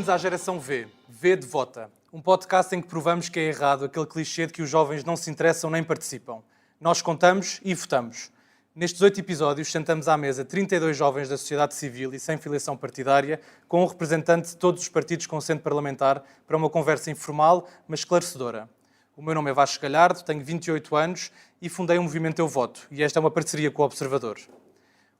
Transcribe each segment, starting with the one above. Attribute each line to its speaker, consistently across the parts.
Speaker 1: Bem-vindos à Geração V, V de Vota, um podcast em que provamos que é errado aquele clichê de que os jovens não se interessam nem participam. Nós contamos e votamos. Nestes 8 episódios, sentamos à mesa 32 jovens da sociedade civil e sem filiação partidária, com um representante de todos os partidos com assento parlamentar, para uma conversa informal, mas esclarecedora. O meu nome é Vasco Galhardo, tenho 28 anos e fundei o movimento Eu Voto, e esta é uma parceria com o Observador.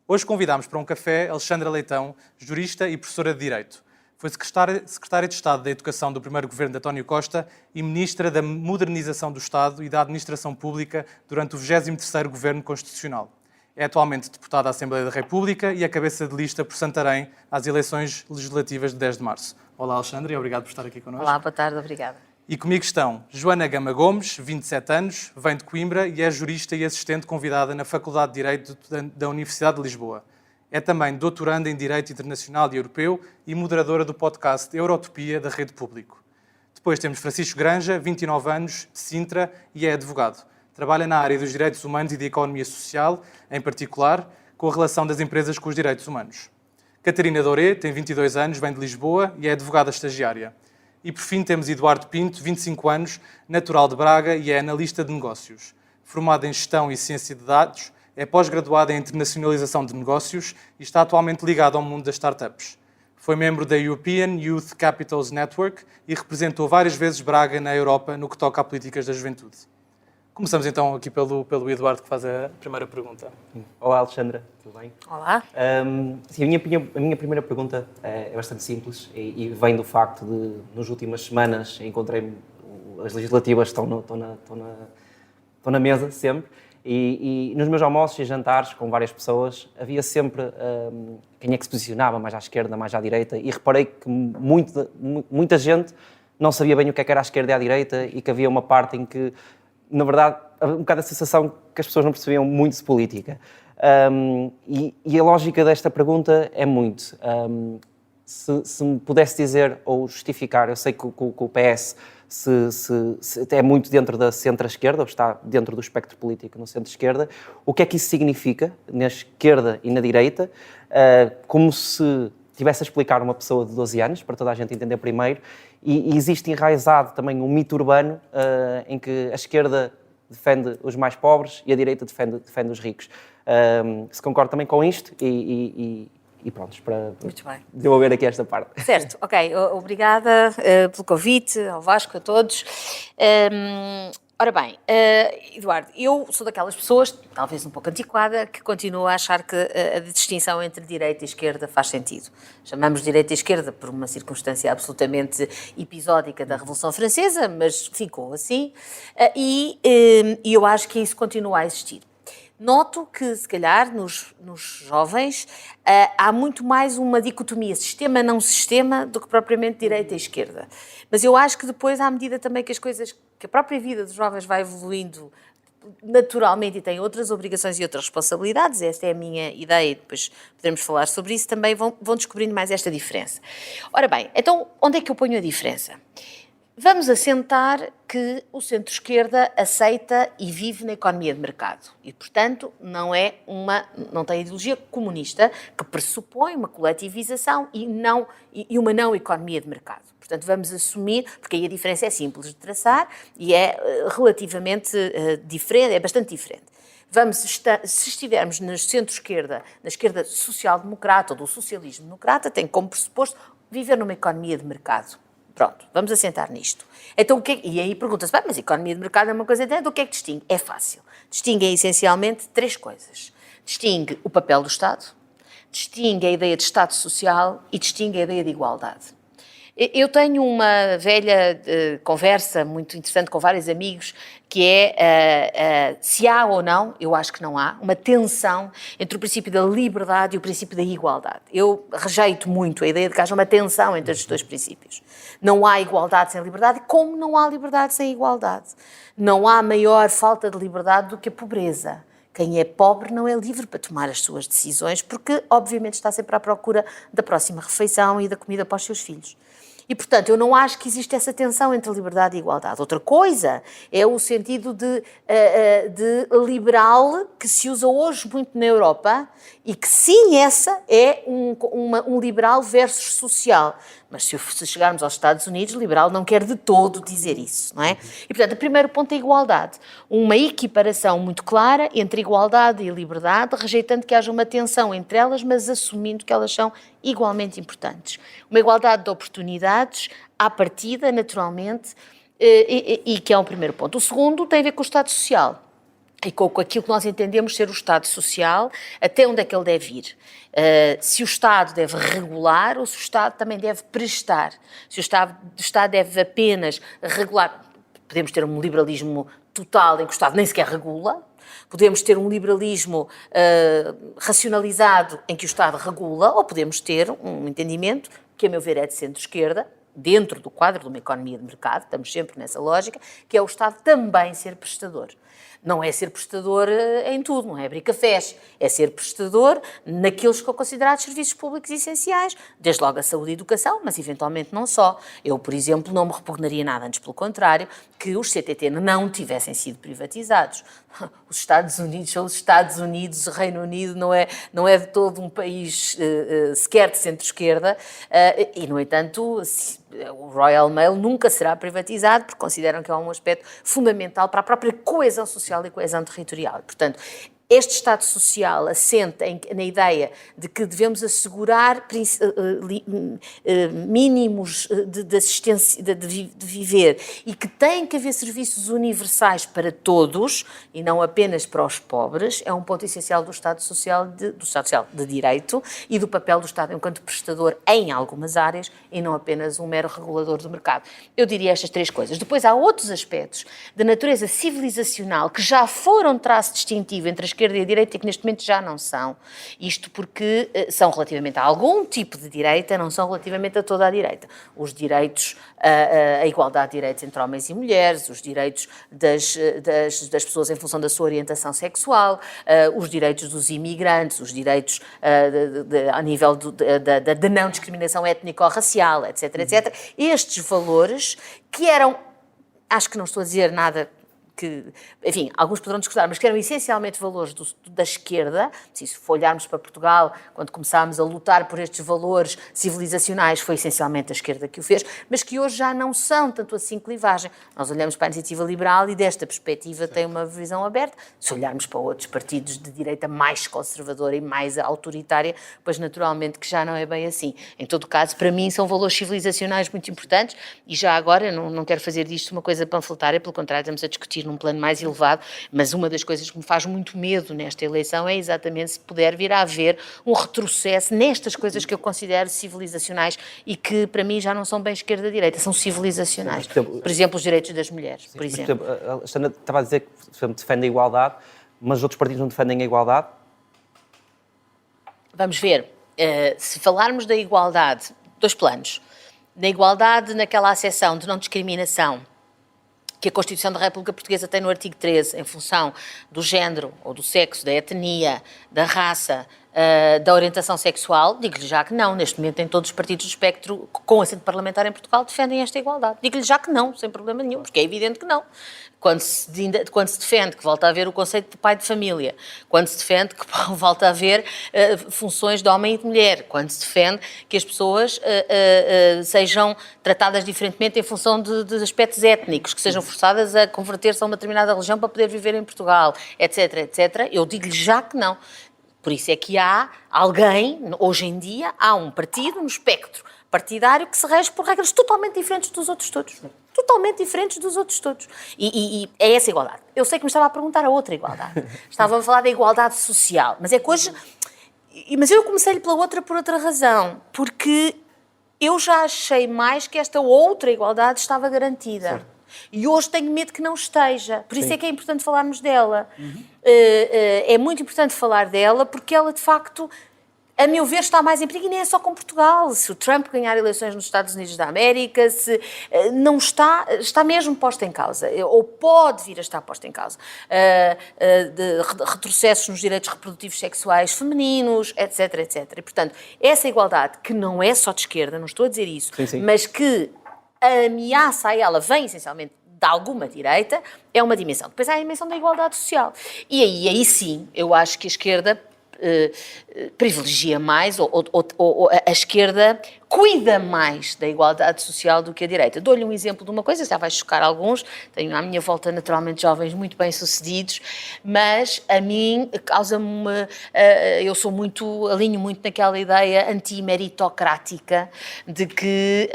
Speaker 1: Hoje convidámos para um café Alexandra Leitão, jurista e professora de Direito. Foi secretária de Estado da Educação do primeiro governo de António Costa e ministra da Modernização do Estado e da Administração Pública durante o 23º Governo Constitucional. É atualmente deputada à Assembleia da República e a cabeça de lista por Santarém às eleições legislativas de 10 de março. Olá, Alexandra, e obrigado por estar aqui connosco.
Speaker 2: Olá, boa tarde, obrigada.
Speaker 1: E comigo estão Joana Gama Gomes, 27 anos, vem de Coimbra e é jurista e assistente convidada na Faculdade de Direito da Universidade de Lisboa. É também doutoranda em Direito Internacional e Europeu e moderadora do podcast Eurotopia da Rede Público. Depois temos Francisco Granja, 29 anos, de Sintra e é advogado. Trabalha na área dos direitos humanos e da economia social, em particular, com a relação das empresas com os direitos humanos. Catarina Doré, tem 22 anos, vem de Lisboa e é advogada estagiária. E por fim temos Eduardo Pinto, 25 anos, natural de Braga e é analista de negócios. Formado em Gestão e Ciência de Dados, é pós-graduado em Internacionalização de Negócios e está atualmente ligado ao mundo das startups. Foi membro da European Youth Capitals Network e representou várias vezes Braga na Europa no que toca a políticas da juventude. Começamos então aqui pelo Eduardo, que faz a primeira pergunta.
Speaker 3: Olá, Alexandra, tudo bem?
Speaker 2: Olá.
Speaker 3: Sim, a minha primeira pergunta é bastante simples e vem do facto de, nas últimas semanas, encontrei-me, as legislativas estão na mesa sempre, e nos meus almoços e jantares com várias pessoas havia sempre quem é que se posicionava mais à esquerda, mais à direita, e reparei que muita gente não sabia bem o que era a esquerda e a direita e que havia uma parte em que, na verdade, um bocado a sensação que as pessoas não percebiam muito de política. E a lógica desta pergunta é muito. Se me pudesse dizer ou justificar, eu sei que o PS se é muito dentro da centro-esquerda, ou está dentro do espectro político no centro-esquerda, o que é que isso significa na esquerda e na direita, como se tivesse a explicar uma pessoa de 12 anos, para toda a gente entender primeiro, e existe enraizado também um mito urbano em que a esquerda defende os mais pobres e a direita defende os ricos. Se concorda também com isto e pronto, para desenvolver aqui esta parte.
Speaker 2: Certo, ok. Obrigada pelo convite, ao Vasco, a todos. Ora bem, Eduardo, eu sou daquelas pessoas, talvez um pouco antiquada, que continuo a achar que a distinção entre direita e esquerda faz sentido. Chamamos de direita e esquerda por uma circunstância absolutamente episódica da Revolução Francesa, mas ficou assim, e eu acho que isso continua a existir. Noto que, se calhar, nos jovens, há muito mais uma dicotomia sistema-não sistema do que propriamente direita e esquerda. Mas eu acho que depois, à medida também que as coisas, que a própria vida dos jovens vai evoluindo naturalmente e tem outras obrigações e outras responsabilidades, esta é a minha ideia e depois podemos falar sobre isso, também vão descobrindo mais esta diferença. Ora bem, então, onde é que eu ponho a diferença? Vamos assentar que o centro-esquerda aceita e vive na economia de mercado e, portanto, não tem ideologia comunista que pressupõe uma coletivização e uma não economia de mercado. Portanto, vamos assumir, porque aí a diferença é simples de traçar e é relativamente diferente, é bastante diferente. Se estivermos no centro-esquerda, na esquerda social-democrata ou do socialismo-democrata, tem como pressuposto viver numa economia de mercado. Pronto, vamos assentar nisto. Então, e aí pergunta-se, mas a economia de mercado é uma coisa do que é que distingue? É fácil. Distingue essencialmente 3 coisas. Distingue o papel do Estado, distingue a ideia de Estado social e distingue a ideia de igualdade. Eu tenho uma velha conversa muito interessante com vários amigos, que é se há ou não, eu acho que não há, uma tensão entre o princípio da liberdade e o princípio da igualdade. Eu rejeito muito a ideia de que haja uma tensão entre estes 2 princípios. Não há igualdade sem liberdade, como não há liberdade sem igualdade. Não há maior falta de liberdade do que a pobreza. Quem é pobre não é livre para tomar as suas decisões, porque, obviamente, está sempre à procura da próxima refeição e da comida para os seus filhos. E, portanto, eu não acho que existe essa tensão entre liberdade e igualdade. Outra coisa é o sentido de liberal que se usa hoje muito na Europa e que sim, essa é um liberal versus social. Mas se chegarmos aos Estados Unidos, liberal não quer de todo dizer isso, não é? E, portanto, o primeiro ponto é a igualdade. Uma equiparação muito clara entre igualdade e liberdade, rejeitando que haja uma tensão entre elas, mas assumindo que elas são igualmente importantes. Uma igualdade de oportunidades, à partida, naturalmente, e que é um primeiro ponto. O segundo tem a ver com o Estado Social. E com aquilo que nós entendemos ser o Estado Social, até onde é que ele deve ir. Se o Estado deve regular ou se o Estado também deve prestar. Se o Estado deve apenas regular. Podemos ter um liberalismo total em que o Estado nem sequer regula. Podemos ter um liberalismo racionalizado em que o Estado regula, ou podemos ter um entendimento que, a meu ver, é de centro-esquerda, dentro do quadro de uma economia de mercado, estamos sempre nessa lógica, que é o Estado também ser prestador. Não é ser prestador em tudo, não é abrir cafés, é ser prestador naqueles que são considerados serviços públicos essenciais, desde logo a saúde e a educação, mas eventualmente não só. Eu, por exemplo, não me repugnaria nada, antes pelo contrário, que os CTT não tivessem sido privatizados. Os Estados Unidos são os Estados Unidos, o Reino Unido não é de todo um país sequer de centro-esquerda, e, no entanto, o Royal Mail nunca será privatizado, porque consideram que é um aspecto fundamental para a própria coesão social e coesão territorial. Portanto, este Estado Social assenta na ideia de que devemos assegurar mínimos de assistência, de viver, e que tem que haver serviços universais para todos e não apenas para os pobres, é um ponto essencial do Estado Social de Direito e do papel do Estado enquanto prestador em algumas áreas e não apenas um mero regulador do mercado. Eu diria estas três coisas. Depois há outros aspectos de natureza civilizacional que já foram traço distintivo entre a esquerda e a direita e que neste momento já não são. Isto porque são relativamente a algum tipo de direita, não são relativamente a toda a direita. Os direitos, a igualdade de direitos entre homens e mulheres, os direitos das pessoas em função da sua orientação sexual, os direitos dos imigrantes, os direitos a nível da não discriminação étnico-racial, etc, etc. Estes valores que eram, acho que não estou a dizer nada que, enfim, alguns poderão discordar, mas que eram essencialmente valores da esquerda. Se olharmos para Portugal, quando começámos a lutar por estes valores civilizacionais, foi essencialmente a esquerda que o fez, mas que hoje já não são tanto assim clivagem. Nós olhamos para a iniciativa liberal e desta perspectiva tem uma visão aberta. Se olharmos para outros partidos de direita mais conservadora e mais autoritária, pois naturalmente que já não é bem assim. Em todo caso, para mim são valores civilizacionais muito importantes e já agora não quero fazer disto uma coisa panfletária, pelo contrário, estamos a discutir num plano mais elevado, mas uma das coisas que me faz muito medo nesta eleição é exatamente se puder vir a haver um retrocesso nestas coisas que eu considero civilizacionais e que para mim já não são bem esquerda-direita, são civilizacionais. Por exemplo, os direitos das mulheres, por exemplo.
Speaker 3: Por exemplo, a Alexandra estava a dizer que defende a igualdade, mas outros partidos não defendem a igualdade?
Speaker 2: Vamos ver, se falarmos da igualdade, dois planos. Na igualdade, naquela acessão de não discriminação que a Constituição da República Portuguesa tem no artigo 13, em função do género ou do sexo, da etnia, da raça, da orientação sexual, digo-lhe já que não. Neste momento, em todos os partidos do espectro com assento parlamentar em Portugal defendem esta igualdade. Digo-lhe já que não, sem problema nenhum, porque é evidente que não. Quando se defende que volta a haver o conceito de pai de família, quando se defende que volta a haver funções de homem e de mulher, quando se defende que as pessoas sejam tratadas diferentemente em função de aspectos étnicos, que sejam forçadas a converter-se a uma determinada religião para poder viver em Portugal, etc, etc, eu digo-lhe já que não. Por isso é que há alguém, hoje em dia, há um partido no espectro partidário que se rege por regras totalmente diferentes dos outros todos. Totalmente diferentes dos outros todos. E é essa igualdade. Eu sei que me estava a perguntar a outra igualdade. Estava a falar da igualdade social. Mas é que hoje... Mas eu comecei-lhe pela outra por outra razão. Porque eu já achei mais que esta outra igualdade estava garantida. Certo. E hoje tenho medo que não esteja. Por isso é que é importante falarmos dela. É muito importante falar dela porque ela, de facto, a meu ver, está mais em perigo. E nem é só com Portugal. Se o Trump ganhar eleições nos Estados Unidos da América, se não está mesmo posta em causa, ou pode vir a estar posta em causa, de retrocessos nos direitos reprodutivos sexuais femininos, etc, etc. E, portanto, essa igualdade, que não é só de esquerda, não estou a dizer isso, sim. Mas que a ameaça a ela vem essencialmente de alguma direita, é uma dimensão. Depois há a dimensão da igualdade social. E aí sim, eu acho que a esquerda privilegia mais, ou a esquerda cuida mais da igualdade social do que a direita. Dou-lhe um exemplo de uma coisa, já vai chocar alguns, tenho à minha volta naturalmente jovens muito bem-sucedidos, mas a mim causa-me, alinho muito naquela ideia anti-meritocrática de que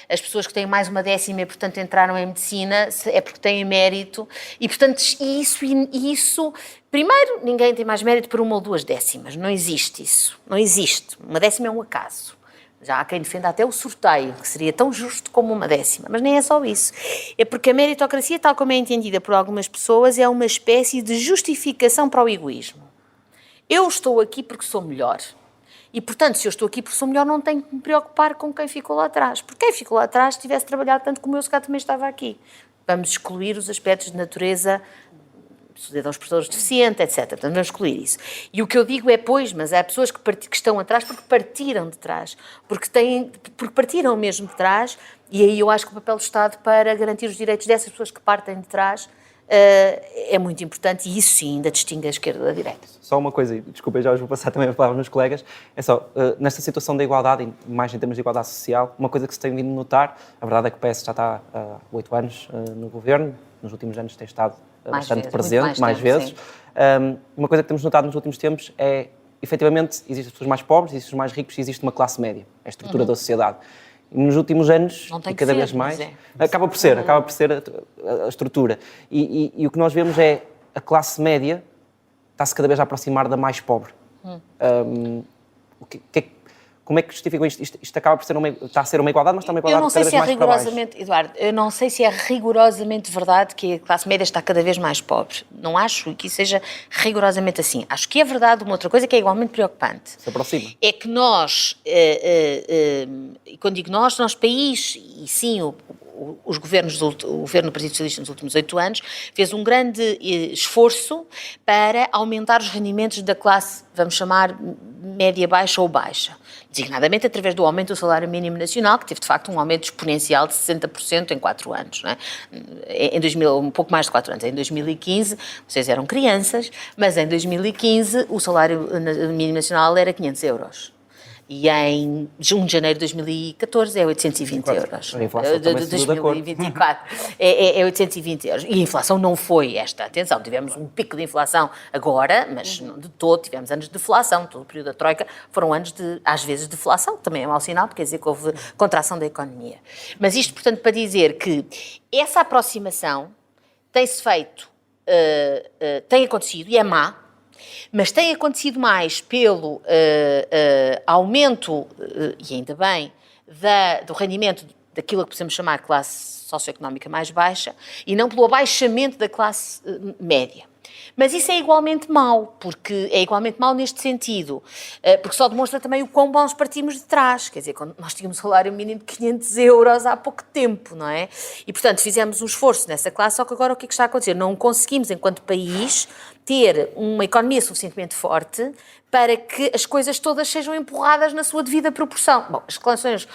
Speaker 2: as pessoas que têm mais uma décima e portanto entraram em medicina é porque têm mérito e portanto isso primeiro, ninguém tem mais mérito por 1 ou 2 décimas, não existe isso, não existe, uma décima é um acaso. Já há quem defenda até o sorteio, que seria tão justo como uma décima, mas nem é só isso. É porque a meritocracia, tal como é entendida por algumas pessoas, é uma espécie de justificação para o egoísmo. Eu estou aqui porque sou melhor. E, portanto, se eu estou aqui porque sou melhor, não tenho que me preocupar com quem ficou lá atrás. Porque quem ficou lá atrás, se tivesse trabalhado tanto como eu, se calhar também estava aqui. Vamos excluir os aspectos de natureza, suceder aos pessoas deficientes, etc. Portanto, vamos excluir isso. E o que eu digo é, pois, mas há pessoas que estão atrás porque partiram de trás, porque partiram mesmo de trás, e aí eu acho que o papel do Estado para garantir os direitos dessas pessoas que partem de trás é muito importante, e isso sim ainda distingue a esquerda da direita.
Speaker 3: Só uma coisa, e desculpa, já os vou passar também a palavra aos meus colegas, é só, nesta situação da igualdade, mais em termos de igualdade social, uma coisa que se tem vindo a notar, a verdade é que o PS já está há 8 anos no governo, nos últimos anos tem estado bastante presente, mais vezes. Uma coisa que temos notado nos últimos tempos é, efetivamente, existem pessoas mais pobres, existem os mais ricos e existe uma classe média, a estrutura da sociedade. E nos últimos anos, e cada vez mais, acaba por ser a estrutura. E o que nós vemos é a classe média está-se cada vez a aproximar da mais pobre. Como é que justificam isto? Isto acaba por ser está a ser uma igualdade, mas está uma igualdade cada vez mais para baixo.
Speaker 2: Eduardo, eu não sei se é rigorosamente verdade que a classe média está cada vez mais pobre. Não acho que isso seja rigorosamente assim. Acho que é verdade uma outra coisa que é igualmente preocupante.
Speaker 3: Se aproxima.
Speaker 2: É que nós, e quando digo nós país, e sim os governos, o governo do Partido Socialista nos últimos 8 anos, fez um grande esforço para aumentar os rendimentos da classe, vamos chamar, média-baixa ou baixa. Designadamente através do aumento do salário mínimo nacional, que teve de facto um aumento exponencial de 60% em 4 anos. Não é? Um pouco mais de 4 anos. Em 2015, vocês eram crianças, mas em 2015 o salário mínimo nacional era 500 euros. E em 1 de janeiro de 2014 é 820 euros.
Speaker 3: A inflação também
Speaker 2: de 2024 é 820 euros. E a inflação não foi esta. Atenção, tivemos um pico de inflação agora, mas não de todo, tivemos anos de deflação. Todo o período da Troika foram anos, às vezes, de deflação, que também é mau sinal, porque quer dizer que houve contração da economia. Mas isto, portanto, para dizer que essa aproximação tem-se feito, tem acontecido, e é má, mas tem acontecido mais pelo aumento, e ainda bem, do rendimento daquilo que podemos chamar de classe socioeconómica mais baixa, e não pelo abaixamento da classe média. Mas isso é igualmente mau, porque é igualmente mau neste sentido, porque só demonstra também o quão bons partimos de trás, quer dizer, quando nós tínhamos um salário mínimo de 500 euros há pouco tempo, não é? E, portanto, fizemos um esforço nessa classe, só que agora o que é que está a acontecer? Não conseguimos, enquanto país, ter uma economia suficientemente forte para que as coisas todas sejam empurradas na sua devida proporção. Bom, as relações,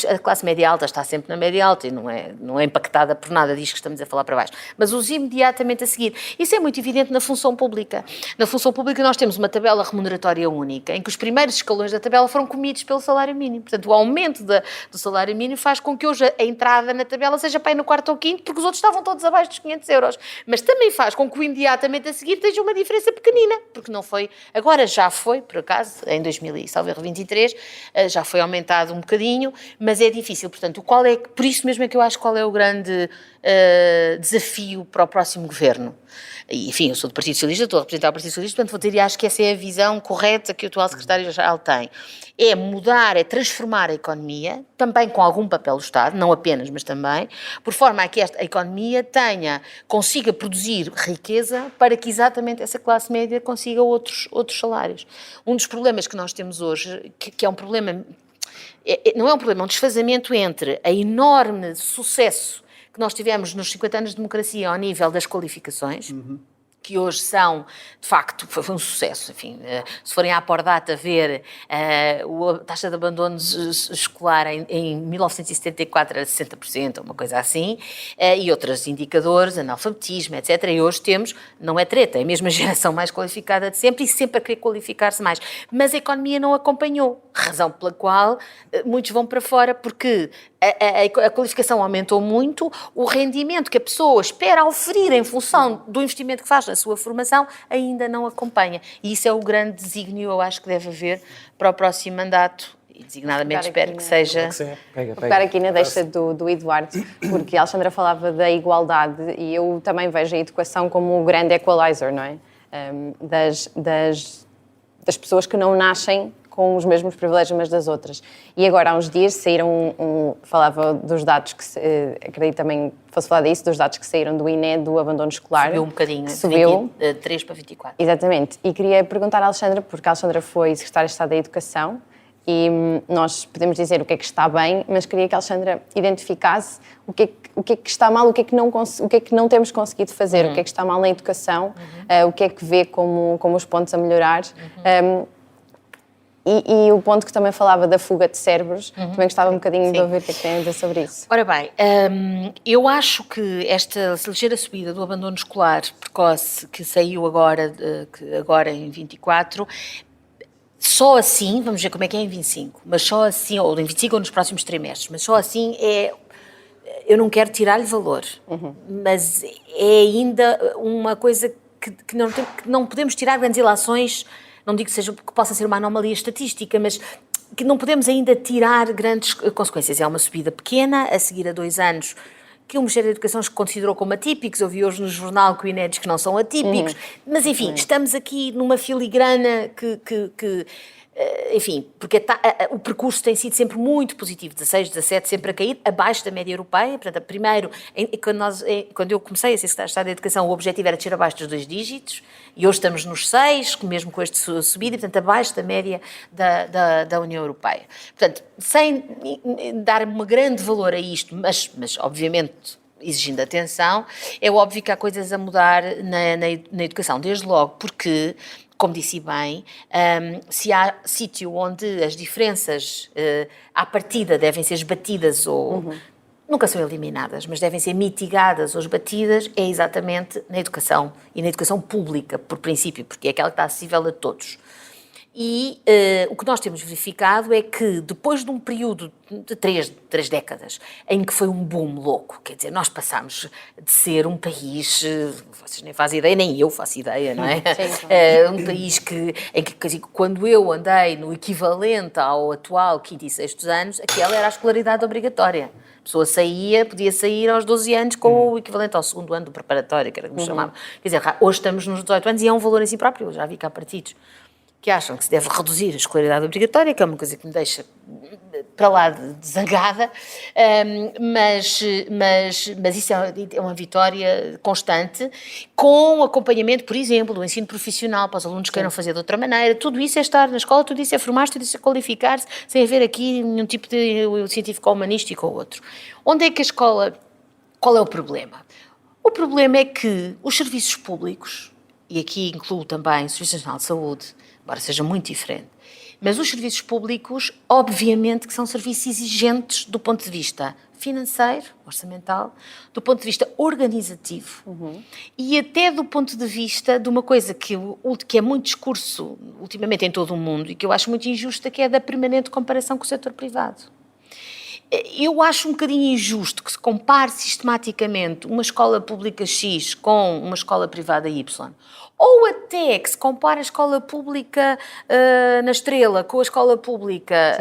Speaker 2: a classe média alta está sempre na média alta e não é impactada por nada disto que estamos a falar para baixo, mas os imediatamente a seguir. Isso é muito evidente na função pública. Na função pública nós temos uma tabela remuneratória única, em que os primeiros escalões da tabela foram comidos pelo salário mínimo. Portanto, o aumento do salário mínimo faz com que hoje a entrada na tabela seja para ir no 4º ou 5º, porque os outros estavam todos abaixo dos 500 euros. Mas também faz com que o imediatamente a seguir esteja uma diferença pequenina, porque não foi... Agora já foi, por acaso, em 2023, já foi aumentado um bocadinho, mas é difícil. Portanto, por isso mesmo é que eu acho qual é o grande desafio para o próximo governo. E, enfim, eu sou do Partido Socialista, estou a representar o Partido Socialista, portanto vou dizer, e acho que essa é a visão correta que o atual secretário-geral tem. É mudar, é transformar a economia, também com algum papel do Estado, não apenas, mas também, por forma a que a economia consiga produzir riqueza para que exatamente essa classe média consiga outros salários. Um dos problemas que nós temos hoje, que é um problema, não é um problema, é um desfazamento entre a enorme sucesso que nós tivemos nos 50 anos de democracia ao nível das qualificações, que hoje são, de facto, foi um sucesso. Enfim, se forem à Pordata ver a taxa de abandono escolar em 1974 era 60%, uma coisa assim, e outros indicadores, analfabetismo, etc. E hoje temos, não é treta, é a mesma geração mais qualificada de sempre e sempre a querer qualificar-se mais. Mas a economia não acompanhou, razão pela qual muitos vão para fora, porque a qualificação aumentou muito, o rendimento que a pessoa espera oferir em função do investimento que faz na sua formação ainda não acompanha. E isso é o grande desígnio, eu acho que deve haver para o próximo mandato, e designadamente espero que seja...
Speaker 4: Vou pegar aqui na deixa do Eduardo, porque a Alexandra falava da igualdade e eu também vejo a educação como um grande equalizer, não é? Das pessoas que não nascem com os mesmos privilégios umas das outras. E agora, há uns dias, saíram falava dos dados que, acredito também fosse falar disso, dos dados que saíram do INE, do abandono escolar.
Speaker 2: Subiu um bocadinho,
Speaker 4: subiu.
Speaker 2: 3 para 24.
Speaker 4: Exatamente. E queria perguntar à Alexandra, porque a Alexandra foi secretária de Estado da Educação, e nós podemos dizer o que é que está bem, mas queria que a Alexandra identificasse o que é que está mal, o que é que não temos conseguido fazer, o que é que está mal na educação, o que é que vê como os pontos a melhorar. E o ponto que também falava da fuga de cérebros, também gostava um bocadinho de ouvir o que é que tem a dizer sobre isso.
Speaker 2: Ora bem, eu acho que esta ligeira subida do abandono escolar precoce que saiu agora em 24, só assim, vamos ver como é que é em 25, mas só assim, ou em 25 ou nos próximos trimestres, mas só assim eu não quero tirar-lhe valor, mas é ainda uma coisa que não podemos tirar grandes ilações. Não digo que possa ser uma anomalia estatística, mas que não podemos ainda tirar grandes consequências. É uma subida pequena, a seguir a 2 anos, que o Ministério da Educação considerou como atípicos. Ouvi hoje no jornal que o INE diz que não são atípicos. Mas, enfim, estamos aqui numa filigrana enfim, porque o percurso tem sido sempre muito positivo, 16, 17, sempre a cair, abaixo da média europeia. Portanto, primeiro, quando eu comecei a ser secretária de Estado da Educação, o objetivo era descer abaixo dos 2 dígitos, e hoje estamos nos 6, mesmo com este subida, e, portanto, abaixo da média da União Europeia. Portanto, sem dar um grande valor a isto, mas obviamente exigindo atenção, é óbvio que há coisas a mudar na educação, desde logo porque, como disse bem, se há sítio onde as diferenças à partida devem ser esbatidas ou nunca são eliminadas, mas devem ser mitigadas ou esbatidas, é exatamente na educação e na educação pública, por princípio, porque é aquela que está acessível a todos. E o que nós temos verificado é que depois de um período de 3 décadas em que foi um boom louco, quer dizer, nós passámos de ser um país, vocês nem fazem ideia, nem eu faço ideia, não é? Um país em que quando eu andei no equivalente ao atual 5º e 6º anos, aquela era a escolaridade obrigatória. A pessoa podia sair aos 12 anos com o equivalente ao 2º ano do preparatório, que era como chamava. Quer dizer, hoje estamos nos 18 anos e é um valor em si próprio. Eu já vi cá partidos que acham que se deve reduzir a escolaridade obrigatória, que é uma coisa que me deixa para lá de zangada, mas isso é uma vitória constante, com acompanhamento, por exemplo, do ensino profissional para os alunos que queiram fazer de outra maneira. Tudo isso é estar na escola, tudo isso é formar-se, tudo isso é qualificar-se, sem haver aqui nenhum tipo de científico ou humanístico ou outro. Onde é que a escola... Qual é o problema? O problema é que os serviços públicos, e aqui incluo também o Serviço Nacional de Saúde, embora seja muito diferente, mas os serviços públicos, obviamente que são serviços exigentes do ponto de vista financeiro, orçamental, do ponto de vista organizativo e até do ponto de vista de uma coisa que é muito discurso ultimamente em todo o mundo e que eu acho muito injusta, que é da permanente comparação com o setor privado. Eu acho um bocadinho injusto que se compare sistematicamente uma escola pública X com uma escola privada Y, ou até que se compare a escola pública na Estrela com a escola pública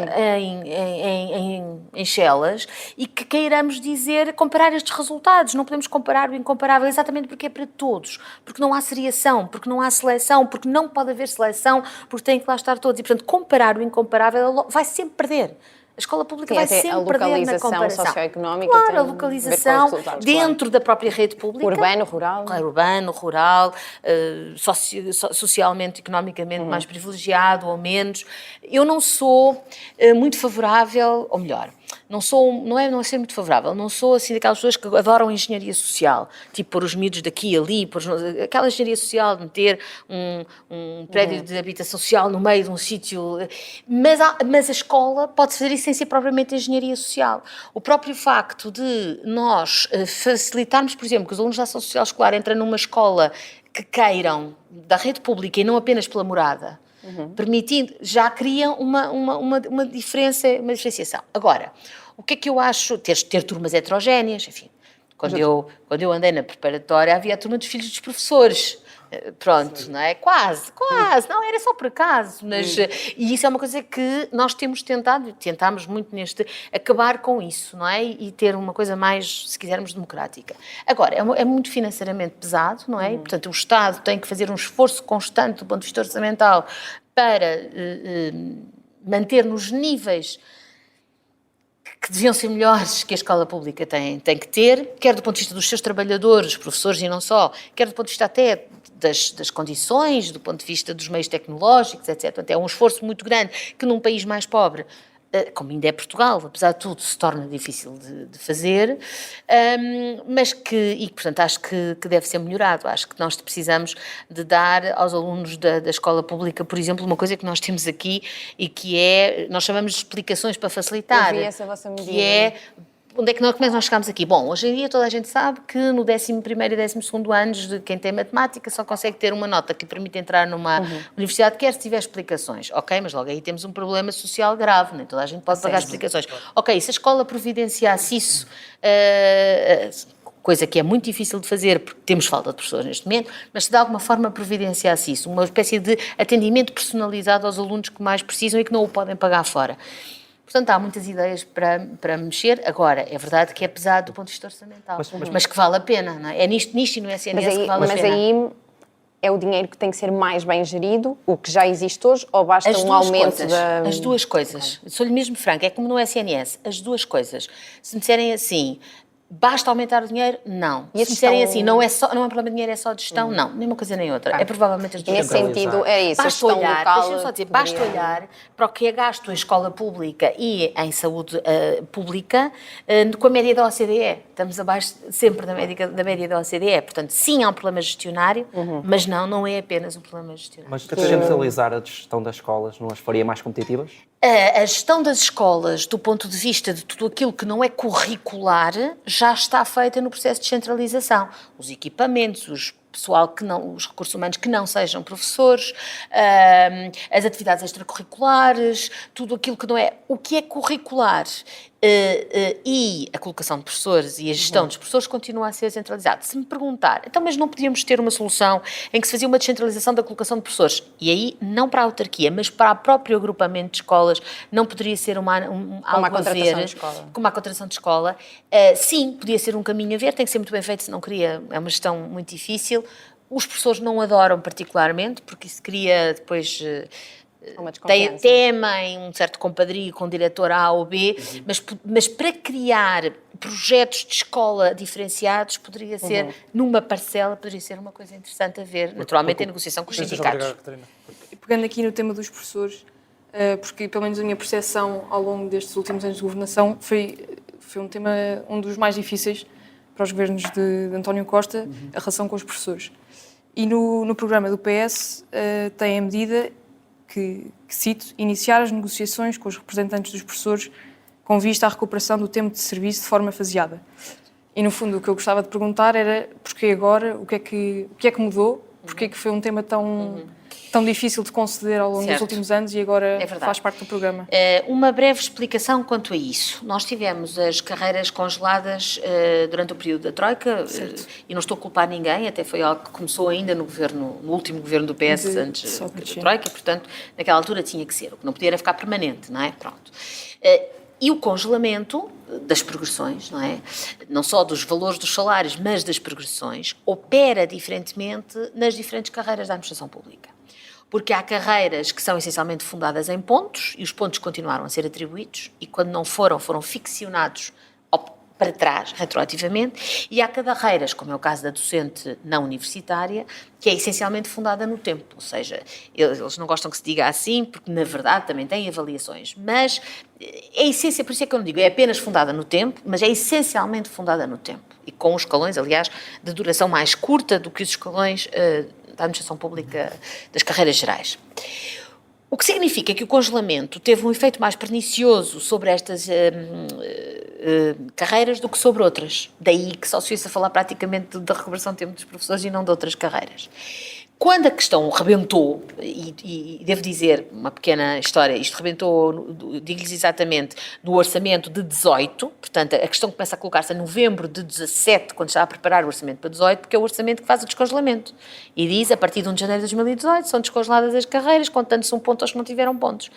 Speaker 2: em Chelas, e que queiramos comparar estes resultados. Não podemos comparar o incomparável, exatamente porque é para todos, porque não há seriação, porque não há seleção, porque não pode haver seleção, porque têm que lá estar todos, e portanto comparar o incomparável vai sempre perder. A escola pública vai sempre perder na comparação.
Speaker 4: A localização socioeconómica.
Speaker 2: Claro, a localização dentro da própria rede pública.
Speaker 4: Urbano, rural.
Speaker 2: Claro, urbano, rural, socialmente, economicamente mais privilegiado ou menos. Eu não sou muito favorável, ou melhor, não é ser muito favorável, não sou assim daquelas pessoas que adoram engenharia social, tipo pôr os miúdos daqui e ali, aquela engenharia social de meter um prédio de habitação social no meio de um sítio, mas a escola pode fazer isso sem ser propriamente engenharia social. O próprio facto de nós facilitarmos, por exemplo, que os alunos da ação social escolar entrem numa escola que queiram, da rede pública e não apenas pela morada, permitindo, já cria uma diferenciação. Agora, o que é que eu acho? Ter turmas heterogéneas, enfim. Quando eu andei na preparatória, havia a turma dos filhos dos professores. Pronto, não é? Quase, não, era só por acaso, mas, e isso é uma coisa que nós tentámos muito acabar com isso, não é? E ter uma coisa mais, se quisermos, democrática. Agora, é muito financeiramente pesado, não é? Portanto, o Estado tem que fazer um esforço constante do ponto de vista orçamental para manter nos níveis que deviam ser melhores que a escola pública tem que ter, quer do ponto de vista dos seus trabalhadores, professores e não só, quer do ponto de vista até das condições, do ponto de vista dos meios tecnológicos, etc. Portanto, é um esforço muito grande que num país mais pobre, como ainda é Portugal, apesar de tudo, se torna difícil de fazer, mas que, portanto, acho que deve ser melhorado. Acho que nós precisamos de dar aos alunos da escola pública, por exemplo, uma coisa que nós temos aqui e que nós chamamos de explicações para facilitar.
Speaker 4: Eu vi essa vossa medida.
Speaker 2: Que é... como é que nós chegámos aqui? Bom, hoje em dia toda a gente sabe que no 11º e 12º anos de quem tem matemática só consegue ter uma nota que permite entrar numa universidade, quer se tiver explicações. Ok, mas logo aí temos um problema social grave, nem toda a gente pode pagar explicações. Ok, se a escola providenciasse isso, coisa que é muito difícil de fazer, porque temos falta de professores neste momento, mas se de alguma forma providenciasse isso, uma espécie de atendimento personalizado aos alunos que mais precisam e que não o podem pagar fora. Portanto, há muitas ideias para mexer. Agora, é verdade que é pesado do ponto de vista orçamental, mas que vale a pena, não é? É nisto e no SNS que vale a pena.
Speaker 4: Mas aí é o dinheiro que tem que ser mais bem gerido, o que já existe hoje, ou basta um aumento da...
Speaker 2: As duas coisas. Sou-lhe mesmo franca, é como no SNS, as duas coisas. Se me disserem assim... Basta aumentar o dinheiro? Não. Se disserem assim, não é um problema de dinheiro, é só de gestão? Não, nem uma coisa nem outra. É provavelmente as duas
Speaker 4: coisas. Nesse sentido, é isso.
Speaker 2: Basta olhar, deixa-me só dizer, basta olhar para o que é gasto em escola pública e em saúde pública com a média da OCDE. Estamos abaixo sempre da média da OCDE. Portanto, sim, há um problema gestionário, mas não é apenas um problema gestionário.
Speaker 3: Mas descentralizar a gestão das escolas não as faria mais competitivas?
Speaker 2: A gestão das escolas, do ponto de vista de tudo aquilo que não é curricular, já está feita no processo de descentralização. Os equipamentos, os recursos humanos que não sejam professores, as atividades extracurriculares, tudo aquilo que não é... O que é curricular e a colocação de professores e a gestão dos professores continua a ser centralizado. Se me perguntar, então, mas não podíamos ter uma solução em que se fazia uma descentralização da colocação de professores? E aí, não para a autarquia, mas para o próprio agrupamento de escolas, não poderia ser algo a ver, como a contratação de escola? Sim, podia ser um caminho a ver, tem que ser muito bem feito, se não queria, é uma gestão muito difícil. Os professores não adoram particularmente, porque isso cria depois... temem um certo compadrio com o diretor A ou B, mas para criar projetos de escola diferenciados poderia ser, numa parcela, poderia ser uma coisa interessante a ver, naturalmente em negociação com os sindicatos.
Speaker 5: Pegando aqui no tema dos professores, porque pelo menos a minha percepção ao longo destes últimos anos de governação foi um tema, um dos mais difíceis para os governos de António Costa, a relação com os professores. E no programa do PS tem a medida que cito, iniciar as negociações com os representantes dos professores com vista à recuperação do tempo de serviço de forma faseada. E, no fundo, o que eu gostava de perguntar era porquê agora, o que é que mudou, porquê é que foi um tema tão difícil de conceder ao longo dos últimos anos e agora faz parte do programa.
Speaker 2: Uma breve explicação quanto a isso. Nós tivemos as carreiras congeladas durante o período da Troika e não estou a culpar ninguém, até foi algo que começou ainda no último governo do PS antes da Troika, portanto, naquela altura tinha que ser. O que não podia era ficar permanente, não é? Pronto. E o congelamento das progressões, não é? Não só dos valores dos salários, mas das progressões, opera diferentemente nas diferentes carreiras da administração pública. Porque há carreiras que são essencialmente fundadas em pontos e os pontos continuaram a ser atribuídos e quando não foram ficcionados para trás, retroativamente, e há carreiras, como é o caso da docente não universitária, que é essencialmente fundada no tempo, ou seja, eles não gostam que se diga assim, porque na verdade também têm avaliações, mas é essência, por isso é que eu não digo, é apenas fundada no tempo, mas é essencialmente fundada no tempo, e com os escalões, aliás, de duração mais curta do que os escalões da administração pública das carreiras gerais. O que significa que o congelamento teve um efeito mais pernicioso sobre estas carreiras do que sobre outras. Daí que só se ouça falar praticamente da recuperação de tempo dos professores e não de outras carreiras. Quando a questão rebentou, e devo dizer uma pequena história, isto rebentou, digo-lhes exatamente, no orçamento de 18, portanto a questão começa a colocar-se em novembro de 17, quando está a preparar o orçamento para 18, porque é o orçamento que faz o descongelamento. E diz, a partir de 1 de janeiro de 2018, são descongeladas as carreiras, contando-se um ponto aos que não tiveram pontos.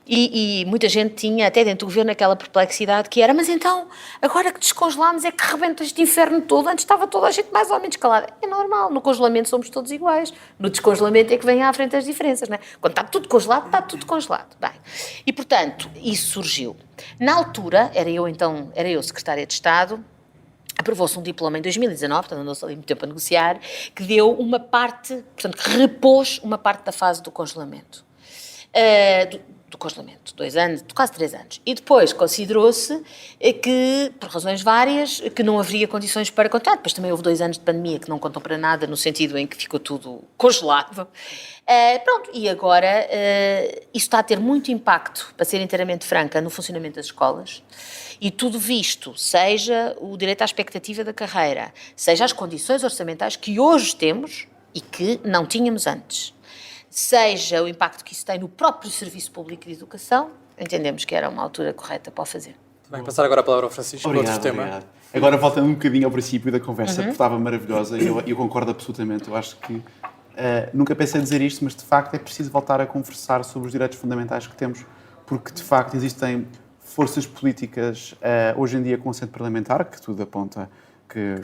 Speaker 2: E muita gente tinha, até dentro do governo, aquela perplexidade que era, mas então, agora que descongelámos é que rebenta este inferno todo, antes estava toda a gente mais ou menos calada. É normal, no congelamento somos todos iguais, no descongelamento é que vêm à frente as diferenças, não é? Quando está tudo congelado, está tudo congelado. Bem, e portanto, isso surgiu. Na altura, era eu secretária de Estado, aprovou-se um diploma em 2019, portanto andou-se ali muito tempo a negociar, que deu uma parte, portanto, que repôs uma parte da fase do congelamento. Do congelamento, 2 anos, quase 3 anos. E depois considerou-se que, por razões várias, que não haveria condições para contar. Depois também houve 2 anos de pandemia que não contam para nada, no sentido em que ficou tudo congelado. Pronto, e agora isso está a ter muito impacto, para ser inteiramente franca, no funcionamento das escolas. E tudo visto, seja o direito à expectativa da carreira, seja as condições orçamentais que hoje temos e que não tínhamos antes, seja o impacto que isso tem no próprio Serviço Público de Educação, entendemos que era uma altura correta para o fazer.
Speaker 1: Bem, passar agora a palavra ao Francisco para outro tema.
Speaker 6: Obrigado. Agora, voltando um bocadinho ao princípio da conversa, porque estava maravilhosa, e eu concordo absolutamente. Eu acho que nunca pensei em dizer isto, mas de facto é preciso voltar a conversar sobre os direitos fundamentais que temos, porque de facto existem forças políticas hoje em dia com assento parlamentar, que tudo aponta que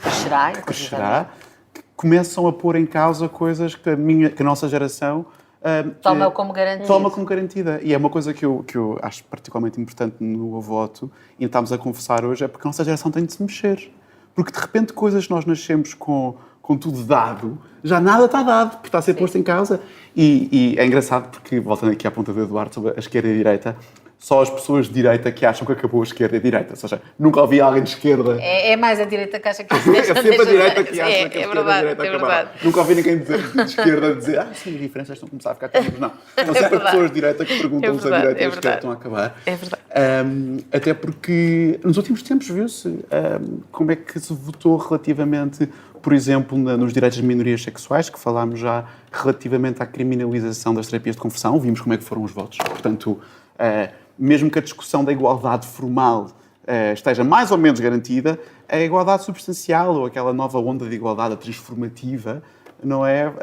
Speaker 6: crescerá, que começam a pôr em causa coisas que a nossa geração
Speaker 2: Toma como garantida.
Speaker 6: Toma como garantida. E é uma coisa que eu acho particularmente importante no voto, e estamos a conversar hoje, é porque a nossa geração tem de se mexer. Porque de repente coisas que nós nascemos com tudo dado, já nada está dado, porque está a ser posto em causa. E é engraçado porque, voltando aqui à ponta do Eduardo sobre a esquerda e a direita, só as pessoas de direita que acham que acabou a esquerda e a direita. Ou seja, nunca ouvi alguém de esquerda...
Speaker 2: É mais a direita que acha que isso
Speaker 6: é sempre a direita que acha que a esquerda
Speaker 2: verdade,
Speaker 6: e a direita acabaram. Nunca ouvi ninguém de esquerda dizer sim, as diferenças estão a começar a ficar terríveis. Não. São sempre as pessoas de direita que perguntam se a direita e a esquerda estão a acabar.
Speaker 2: É verdade.
Speaker 6: Até porque nos últimos tempos viu-se como é que se votou relativamente, por exemplo, nos direitos das minorias sexuais, que falámos já relativamente à criminalização das terapias de conversão. Vimos como é que foram os votos. Portanto, mesmo que a discussão da igualdade formal esteja mais ou menos garantida, a igualdade substancial ou aquela nova onda de igualdade transformativa, não é?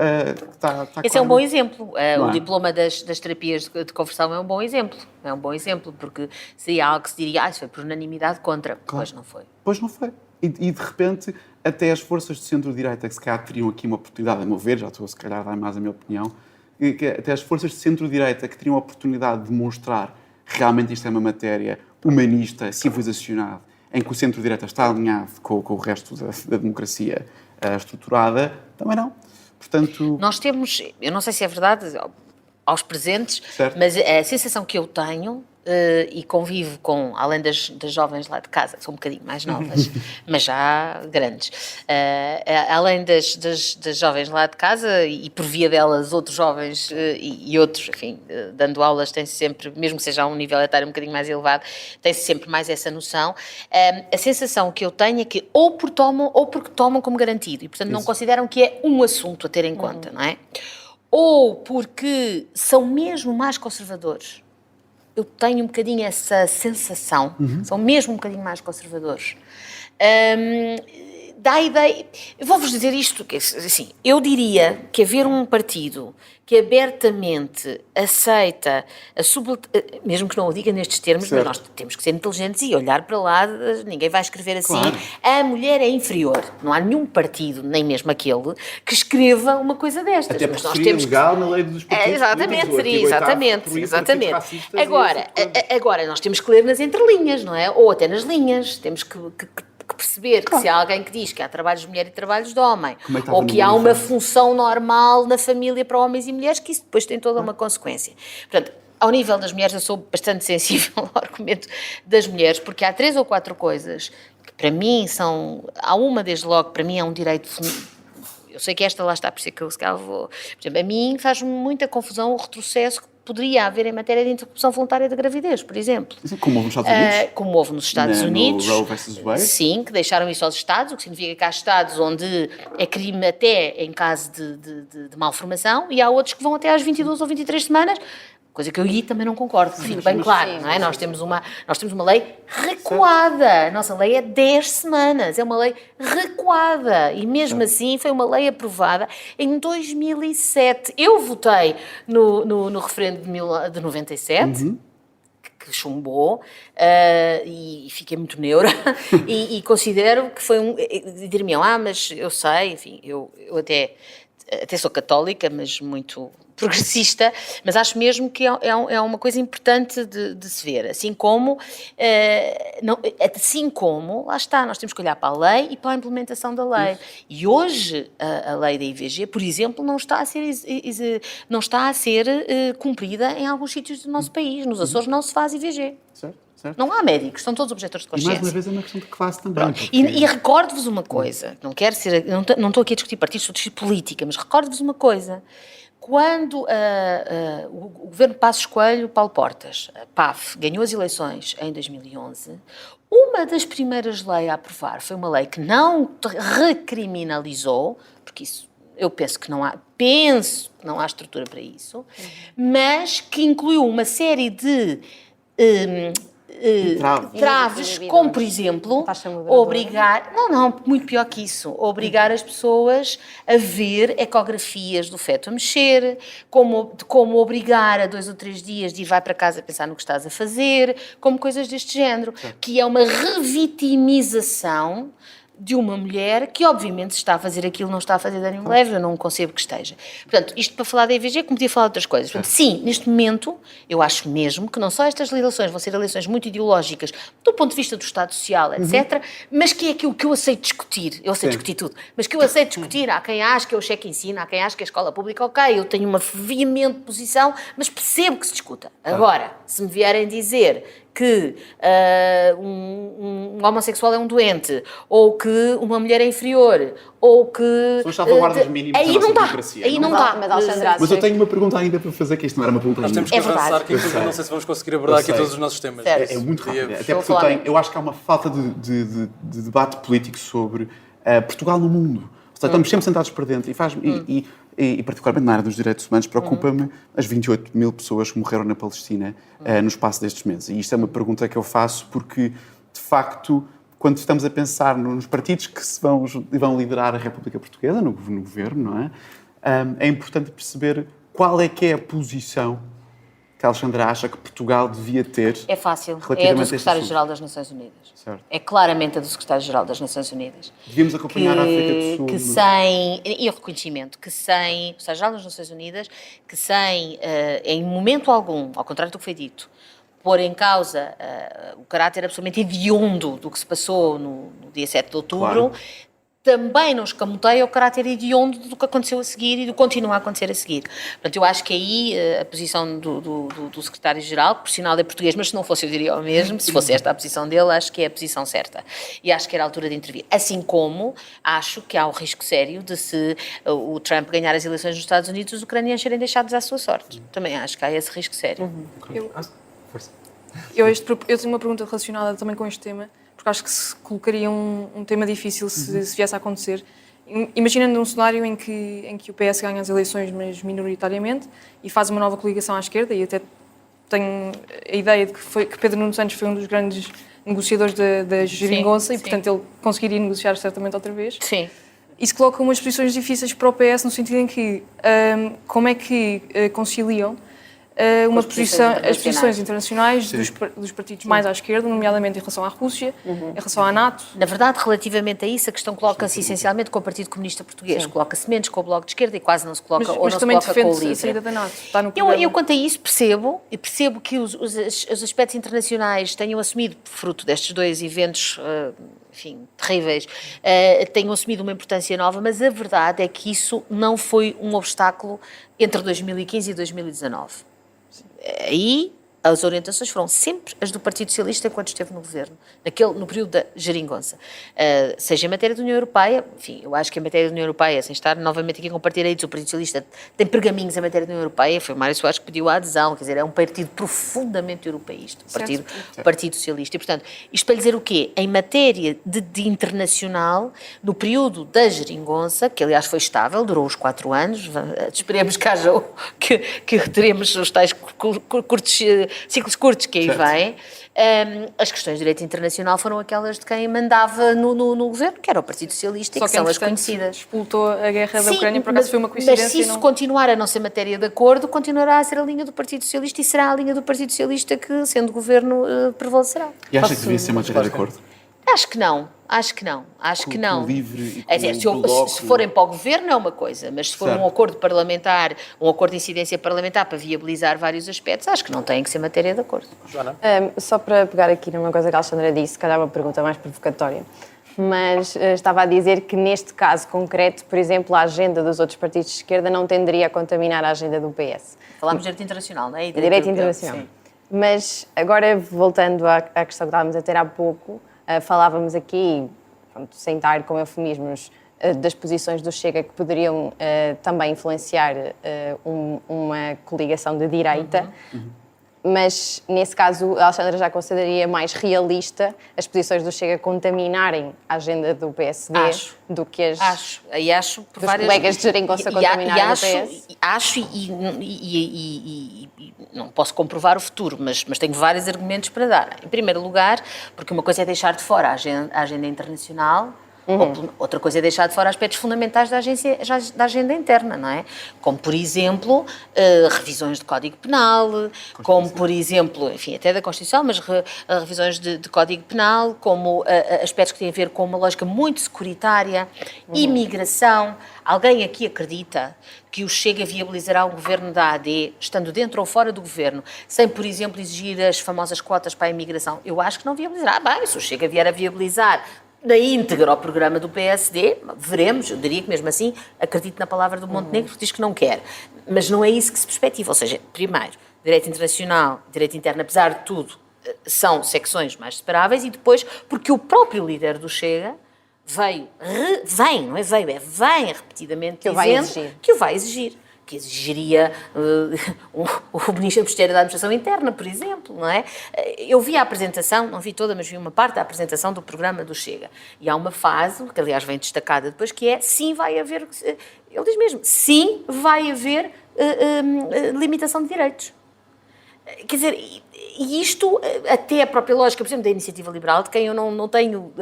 Speaker 6: Está
Speaker 2: Esse é um bom exemplo. O diploma das terapias de conversão é um bom exemplo. É um bom exemplo, porque seria algo que se diria, isso foi por unanimidade contra. Claro. Pois não foi.
Speaker 6: Pois não foi. E de repente, até as forças de centro-direita, que se calhar teriam aqui uma oportunidade, a meu ver, já estou a se calhar a dar mais a minha opinião, que até as forças de centro-direita que teriam a oportunidade de mostrar realmente isto é uma matéria humanista, civilizacional, em que o centro-direita está alinhado com o resto da democracia estruturada, também não. Portanto...
Speaker 2: Nós temos, eu não sei se é verdade, aos presentes,
Speaker 6: certo.
Speaker 2: Mas a sensação que eu tenho, e convivo com, além das jovens lá de casa, que são um bocadinho mais novas, mas já grandes, além das jovens lá de casa, e por via delas outros jovens e outros, enfim, dando aulas, tem-se sempre, mesmo que seja a um nível etário um bocadinho mais elevado, tem-se sempre mais essa noção. A sensação que eu tenho é que ou porque tomam como garantido, e portanto não consideram que é um assunto a ter em conta, não é? Ou porque são mesmo mais conservadores. Eu tenho um bocadinho essa sensação, são mesmo um bocadinho mais conservadores. Dá a ideia... Eu vou-vos dizer isto, que assim, eu diria que haver um partido que abertamente aceita, mesmo que não o diga nestes termos, certo. Mas nós temos que ser inteligentes e olhar para lá, ninguém vai escrever assim, claro. A mulher é inferior. Não há nenhum partido, nem mesmo aquele, que escreva uma coisa destas.
Speaker 6: Até porque mas nós seria legal na lei dos partidos.
Speaker 2: Exatamente, seria, exatamente. Agora, nós temos que ler nas entrelinhas, não é? Ou até nas linhas, temos que perceber que se há alguém que diz que há trabalhos de mulher e trabalhos de homem,
Speaker 6: Como é que estava
Speaker 2: ou que há
Speaker 6: no
Speaker 2: uma
Speaker 6: universo?
Speaker 2: função normal na família para homens e mulheres, que isso depois tem toda uma consequência. Portanto, ao nível das mulheres, eu sou bastante sensível ao argumento das mulheres, porque há 3 ou 4 coisas que para mim são... Há uma, desde logo, para mim é um direito... Eu sei que esta lá está, por isso é que eu se calhar vou... Por exemplo, a mim faz-me muita confusão o retrocesso que poderia haver em matéria de interrupção voluntária da gravidez, por exemplo.
Speaker 6: Como houve nos Estados Unidos?
Speaker 2: Como houve nos Estados Unidos.
Speaker 6: No Roe versus Wade?
Speaker 2: Sim, que deixaram isso aos Estados, o que significa que há Estados onde é crime até em caso de malformação, e há outros que vão até às 22 ou 23 semanas, coisa que eu aí também não concordo, que fique bem claro, não é? Nós temos uma lei recuada, a nossa lei é 10 semanas, é uma lei recuada, e mesmo assim foi uma lei aprovada em 2007. Eu votei no referendo de 97, que chumbou, e fiquei muito neura, e considero que foi dir-me-ão, mas eu sei, enfim, eu até sou católica, mas muito progressista, mas acho mesmo que é uma coisa importante de se ver, assim como, lá está, nós temos que olhar para a lei e para a implementação da lei. E hoje a lei da IVG, por exemplo, não está a ser cumprida em alguns sítios do nosso país. Nos Açores não se faz IVG.
Speaker 6: Certo, certo.
Speaker 2: Não há médicos, são todos objetores de
Speaker 6: E mais
Speaker 2: consciência.
Speaker 6: uma vez é uma questão de classe também. porque-
Speaker 2: E recordo-vos uma coisa, não estou aqui a discutir partidos, estou a discutir política, mas recordo-vos uma coisa. Quando o governo Passos Coelho, Paulo Portas, PAF, ganhou as eleições em 2011, uma das primeiras leis a aprovar foi uma lei que não recriminalizou, porque isso eu penso que não há estrutura para isso, mas que incluiu uma série de traves, como por exemplo,
Speaker 4: Taxa moderadora.
Speaker 2: obrigar, muito pior que isso, obrigar as pessoas a ver ecografias do feto a mexer, como obrigar a 2 ou 3 dias de ir vai para casa pensar no que estás a fazer, como coisas deste género, que é uma revitimização de uma mulher que, obviamente, se está a fazer aquilo, não está a fazer dano leve, eu não concebo que esteja. Portanto, isto para falar da IVG, como podia falar de outras coisas. Portanto, sim, neste momento, eu acho mesmo que não só estas eleições vão ser eleições muito ideológicas, do ponto de vista do Estado Social, etc., mas que é aquilo que eu aceito discutir. Eu aceito discutir tudo, mas que eu aceito discutir. Há quem ache que é o cheque ensina, há quem ache que é a escola pública, ok, eu tenho uma veemente posição, mas percebo que se discuta. Agora, se me vierem dizer que um homossexual é um doente, ou que uma mulher é inferior, ou que...
Speaker 6: São as salvaguardas mínimas da
Speaker 2: aí
Speaker 6: nossa
Speaker 2: não dá,
Speaker 6: democracia,
Speaker 2: aí
Speaker 6: não
Speaker 2: não
Speaker 4: dá.
Speaker 2: dá.
Speaker 4: Mas, Alexandre, acho
Speaker 6: Mas eu tenho uma pergunta ainda para fazer, que isto não era uma pergunta
Speaker 1: Nós temos que
Speaker 2: É verdade.
Speaker 1: avançar, que inclusive
Speaker 6: sei.
Speaker 1: não sei se vamos conseguir abordar
Speaker 6: Eu
Speaker 1: aqui
Speaker 6: sei.
Speaker 1: todos os nossos temas.
Speaker 2: Certo.
Speaker 6: É muito rápido. Até
Speaker 2: Estou a
Speaker 6: porque
Speaker 2: falar
Speaker 6: eu acho que há uma falta de debate político sobre Portugal no mundo. Ou seja, estamos sempre sentados para dentro e particularmente na área dos direitos humanos, preocupa-me as 28 mil pessoas que morreram na Palestina no espaço destes meses. E isto é uma pergunta que eu faço porque, de facto, quando estamos a pensar nos partidos que vão liderar a República Portuguesa, no governo, não é? É importante perceber qual é que é a posição que a Alexandra acha que Portugal devia ter.
Speaker 2: É fácil, é a
Speaker 6: relativamente
Speaker 2: do
Speaker 6: a este
Speaker 2: Secretário-Geral das Nações Unidas.
Speaker 6: Certo.
Speaker 2: É claramente a do Secretário-Geral das Nações Unidas.
Speaker 6: Devíamos acompanhar a África do Sul.
Speaker 2: Que sem, e o reconhecimento, que sem, o Secretário-Geral das Nações Unidas, que sem, em momento algum, ao contrário do que foi dito, pôr em causa o caráter absolutamente hediondo do que se passou no dia 7 de outubro,
Speaker 6: Claro.
Speaker 2: também não escamoteia o caráter hediondo do que aconteceu a seguir e do que continua a acontecer a seguir. Portanto, eu acho que aí a posição do secretário-geral, que por sinal é português, mas se não fosse eu diria o mesmo, se fosse esta a posição dele, acho que é a posição certa. E acho que era a altura de intervir. Assim como acho que há o risco sério de se o Trump ganhar as eleições nos Estados Unidos, os ucranianos serem deixados à sua sorte. Também acho que há esse risco sério.
Speaker 3: Força.
Speaker 5: Eu tenho uma pergunta relacionada também com este tema, porque acho que se colocaria um tema difícil se viesse a acontecer. Imaginando um cenário em que o PS ganha as eleições, mas minoritariamente, e faz uma nova coligação à esquerda, e até tenho a ideia de que Pedro Nuno Santos foi um dos grandes negociadores da geringonça, e
Speaker 2: sim.
Speaker 5: portanto ele conseguiria negociar certamente outra vez.
Speaker 2: Sim.
Speaker 5: Isso coloca umas posições difíceis para o PS, no sentido em que como é que conciliam
Speaker 2: As posições
Speaker 5: internacionais dos partidos mais à esquerda, nomeadamente em relação à Rússia, em relação à NATO.
Speaker 2: Na verdade, relativamente a isso, a questão coloca-se essencialmente com o Partido Comunista Português. Coloca-se menos com o Bloco de Esquerda e quase não se coloca, ou
Speaker 5: Mas
Speaker 2: não
Speaker 5: também
Speaker 2: se coloca com o
Speaker 5: defende a
Speaker 2: LIVRE.
Speaker 5: saída da NATO. Está no programa.
Speaker 2: Eu, quanto a isso, percebo que os aspectos internacionais tenham assumido, fruto destes dois eventos, enfim, terríveis, tenham assumido uma importância nova, mas a verdade é que isso não foi um obstáculo entre 2015 e 2019. Aí as orientações foram sempre as do Partido Socialista enquanto esteve no governo, no período da geringonça. Seja em matéria da União Europeia, enfim, eu acho que em matéria da União Europeia, sem estar novamente aqui com partidos, o Partido Socialista tem pergaminhos em matéria da União Europeia, foi Mário Soares que pediu a adesão, quer dizer, é um partido profundamente europeísta, o Partido Socialista. E, portanto, isto para dizer o quê? Em matéria de internacional, no período da geringonça, que aliás foi estável, durou os 4 anos, esperemos que haja, que teremos os tais ciclos curtos que aí vêm, as questões de direito internacional foram aquelas de quem mandava no governo, que era o Partido Socialista, e que são as conhecidas.
Speaker 5: Explotou a guerra da
Speaker 2: Sim,
Speaker 5: Ucrânia, por acaso foi uma coincidência.
Speaker 2: Mas se isso continuar a não ser matéria de acordo, continuará a ser a linha do Partido Socialista e será a linha do Partido Socialista que, sendo governo, prevalecerá.
Speaker 6: E acha que devia ser matéria de acordo?
Speaker 2: Acho que não.
Speaker 6: Com o LIVRE e com
Speaker 2: É dizer,
Speaker 6: o Bloco.
Speaker 2: se forem para o governo é uma coisa, mas se for
Speaker 6: Certo.
Speaker 2: um acordo parlamentar, um acordo de incidência parlamentar para viabilizar vários aspectos, acho que não tem que ser matéria de acordo.
Speaker 1: Joana?
Speaker 4: Só para pegar aqui numa coisa que a Alexandra disse, se calhar uma pergunta mais provocatória, mas estava a dizer que neste caso concreto, por exemplo, a agenda dos outros partidos de esquerda não tenderia a contaminar a agenda do PS.
Speaker 2: Falámos de direito internacional, não é? E
Speaker 4: Direito
Speaker 2: europeu,
Speaker 4: internacional.
Speaker 2: sim.
Speaker 4: Mas agora, voltando à questão que estávamos a ter há pouco, falávamos aqui, pronto, sem estar com eufemismos, das posições do Chega que poderiam também influenciar uma coligação de direita. Mas, nesse caso, a Alexandra já consideraria mais realista as posições do Chega contaminarem a agenda do PSD do que as
Speaker 2: Acho por
Speaker 4: dos
Speaker 2: várias...
Speaker 4: colegas de geringonça contaminarem o PS.
Speaker 2: Acho não posso comprovar o futuro, mas tenho vários argumentos para dar. Em primeiro lugar, porque uma coisa é deixar de fora a agenda internacional, outra coisa é deixar de fora aspectos fundamentais da agenda interna, não é? Como, por exemplo, revisões de Código Penal, como, por exemplo, enfim, até da Constituição, mas revisões de Código Penal, como aspectos que têm a ver com uma lógica muito securitária, imigração. Alguém aqui acredita que o Chega viabilizará um governo da AD, estando dentro ou fora do governo, sem, por exemplo, exigir as famosas cotas para a imigração? Eu acho que não viabilizará. Bem, se o Chega vier a viabilizar na íntegra ao programa do PSD, veremos, eu diria que mesmo assim acredito na palavra do Montenegro, porque diz que não quer. Mas não é isso que se perspectiva. Ou seja, primeiro, direito internacional, direito interno, apesar de tudo, são secções mais separáveis, e depois, porque o próprio líder do Chega vem repetidamente dizendo que o vai exigir. Que exigiria o Ministro da Administração Interna, por exemplo, não é? Eu vi a apresentação, não vi toda, mas vi uma parte da apresentação do programa do Chega. E há uma fase, que aliás vem destacada depois, que é, sim, vai haver, ele diz mesmo, sim, vai haver limitação de direitos. Quer dizer, e isto, até a própria lógica, por exemplo, da Iniciativa Liberal, de quem eu não tenho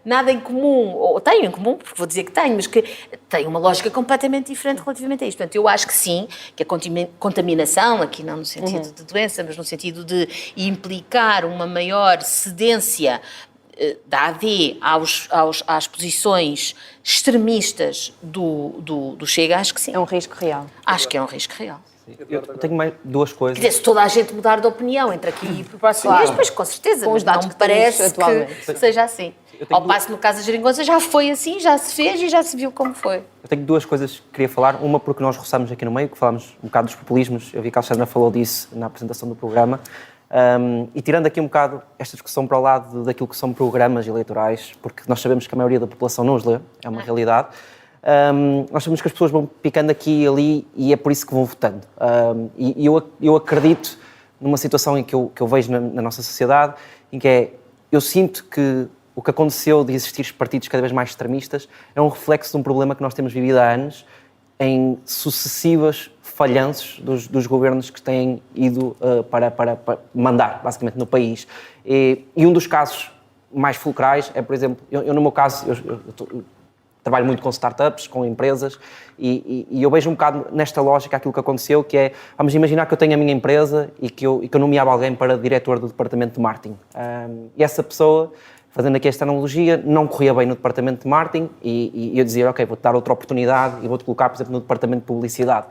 Speaker 2: nada em comum, ou tenho em comum, porque vou dizer que tenho, mas que tem uma lógica completamente diferente relativamente a isto. Portanto, eu acho que sim, que a contaminação, aqui não no sentido de doença, mas no sentido de implicar uma maior cedência da AD às posições extremistas do Chega, acho que sim.
Speaker 4: É um risco real.
Speaker 2: Acho que é um risco real.
Speaker 3: Eu tenho mais duas coisas.
Speaker 2: Quer dizer, se toda a gente mudar de opinião entre aqui e para o próximo mês, pois com certeza,
Speaker 4: Com os dados
Speaker 2: não me
Speaker 4: que temos
Speaker 2: parece
Speaker 4: atualmente.
Speaker 2: que seja assim. Ao passo no caso da geringonça já foi assim, já se fez e já se viu como foi.
Speaker 3: Eu tenho duas coisas que queria falar. Uma porque nós roçamos aqui no meio, que falámos um bocado dos populismos. Eu vi que a Alexandra falou disso na apresentação do programa. E tirando aqui um bocado esta discussão para o lado daquilo que são programas eleitorais, porque nós sabemos que a maioria da população não os lê, é uma realidade. Nós sabemos que as pessoas vão picando aqui e ali e é por isso que vão votando. E eu acredito numa situação em que eu vejo na nossa sociedade, em que eu sinto que o que aconteceu de existir partidos cada vez mais extremistas é um reflexo de um problema que nós temos vivido há anos em sucessivas falhanços dos governos que têm ido para mandar, basicamente, no país. E um dos casos mais fulcrais é, por exemplo, eu no meu caso, eu trabalho muito com startups, com empresas, e eu vejo um bocado nesta lógica aquilo que aconteceu, que é, vamos imaginar que eu tenho a minha empresa e que eu nomeava alguém para diretor do departamento de marketing. E essa pessoa, fazendo aqui esta analogia, não corria bem no departamento de marketing e eu dizia, ok, vou-te dar outra oportunidade e vou-te colocar, por exemplo, no departamento de publicidade.